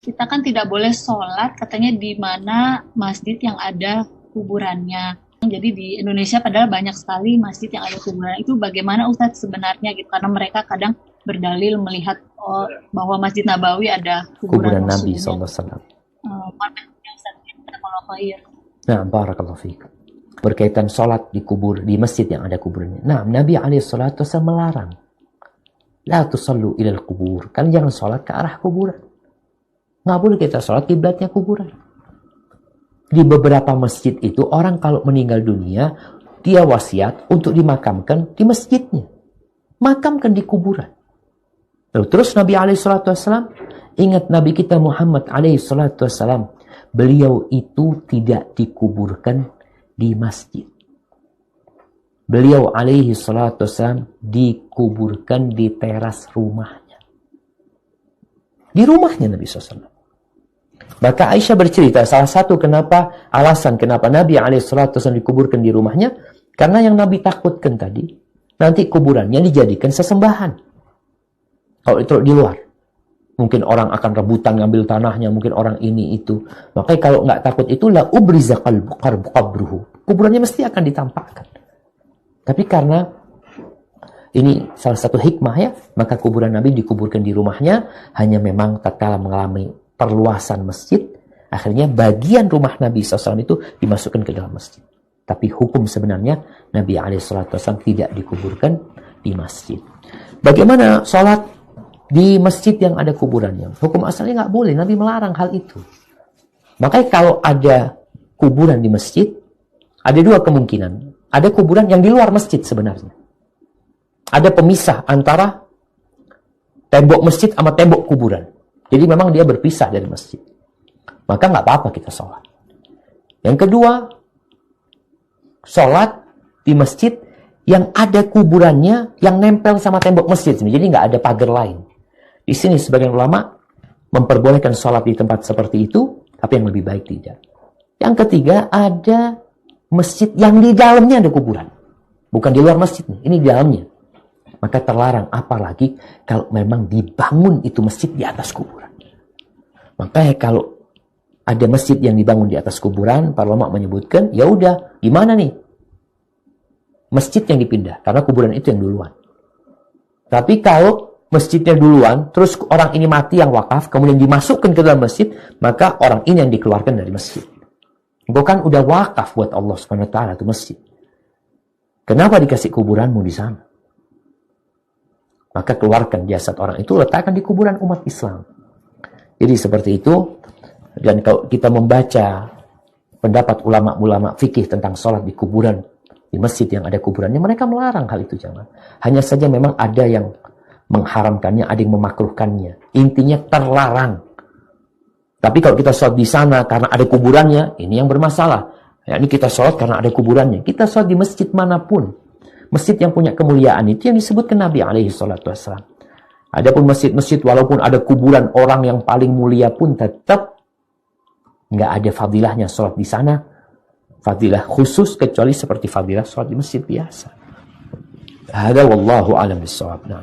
kita kan tidak boleh sholat katanya di mana masjid yang ada kuburannya. Jadi di Indonesia padahal banyak sekali masjid yang ada kuburan. Itu bagaimana Ustadz sebenarnya gitu? Karena mereka kadang berdalil melihat bahwa Masjid Nabawi ada kuburan Kuburan Nabi Rasulullah. SAW. Mana Ustadz kita kalau khair. Nah, barakallahu fiik. Berkaitan sholat di kubur, di masjid yang ada kuburannya. Nah, Nabi SAW melarang. La tusallu ilal kubur. Kalian jangan sholat ke arah kuburan. Nggak boleh kita sholat kiblatnya kuburan. Di beberapa masjid itu, orang kalau meninggal dunia, dia wasiat untuk dimakamkan di masjidnya. Makamkan di kuburan. Lalu terus Nabi SAW, ingat Nabi kita Muhammad SAW, beliau itu tidak dikuburkan di masjid. Beliau SAW dikuburkan di teras rumahnya. Di rumahnya Nabi SAW. Maka Aisyah bercerita, salah satu alasan kenapa Nabi SAW dikuburkan di rumahnya, karena yang Nabi takutkan tadi, nanti kuburannya dijadikan sesembahan. Kalau itu di luar. Mungkin orang akan rebutan ngambil tanahnya, mungkin orang ini itu. Makanya kalau nggak takut itulah ubriza qabruhu. Kuburannya mesti akan ditampakkan. Tapi karena ini salah satu hikmah ya, maka kuburan Nabi dikuburkan di rumahnya, hanya memang tatkala mengalami perluasan masjid, akhirnya bagian rumah Nabi SAW itu dimasukkan ke dalam masjid. Tapi hukum sebenarnya Nabi SAW tidak dikuburkan di masjid. Bagaimana sholat di masjid yang ada kuburannya? Hukum asalnya nggak boleh, Nabi melarang hal itu. Makanya kalau ada kuburan di masjid, ada dua kemungkinan. Ada kuburan yang di luar masjid sebenarnya. Ada pemisah antara tembok masjid sama tembok kuburan. Jadi memang dia berpisah dari masjid. Maka nggak apa-apa kita sholat. Yang kedua, sholat di masjid yang ada kuburannya yang nempel sama tembok masjid. Jadi nggak ada pagar lain. Di sini sebagian ulama memperbolehkan sholat di tempat seperti itu, tapi yang lebih baik tidak. Yang ketiga, ada masjid yang di dalamnya ada kuburan. Bukan di luar masjid, ini di dalamnya. Maka terlarang, apalagi kalau memang dibangun itu masjid di atas kuburan. Makanya kalau ada masjid yang dibangun di atas kuburan, para ulama menyebutkan, ya udah, gimana nih? Masjid yang dipindah, karena kuburan itu yang duluan. Tapi kalau masjidnya duluan, terus orang ini mati yang wakaf, kemudian dimasukkan ke dalam masjid, maka orang ini yang dikeluarkan dari masjid. Bukan udah wakaf buat Allah SWT itu masjid. Kenapa dikasih kuburanmu di sana? Maka keluarkan jasad orang itu, letakkan di kuburan umat Islam. Jadi seperti itu. Dan kalau kita membaca pendapat ulama-ulama fikih tentang sholat di kuburan, di masjid yang ada kuburannya, mereka melarang hal itu, jangan. Hanya saja memang ada yang mengharamkannya, ada yang memakruhkannya. Intinya terlarang. Tapi kalau kita sholat di sana karena ada kuburannya, ini yang bermasalah. Ya, ini kita sholat karena ada kuburannya. Kita sholat di masjid manapun. Masjid yang punya kemuliaan itu yang disebutkan Nabi SAW. Adapun masjid-masjid walaupun ada kuburan orang yang paling mulia pun tetap nggak ada fadilahnya sholat di sana. Fadilah khusus kecuali seperti fadilah sholat di masjid biasa. Hada wallahu a'lam bishawab. Nah.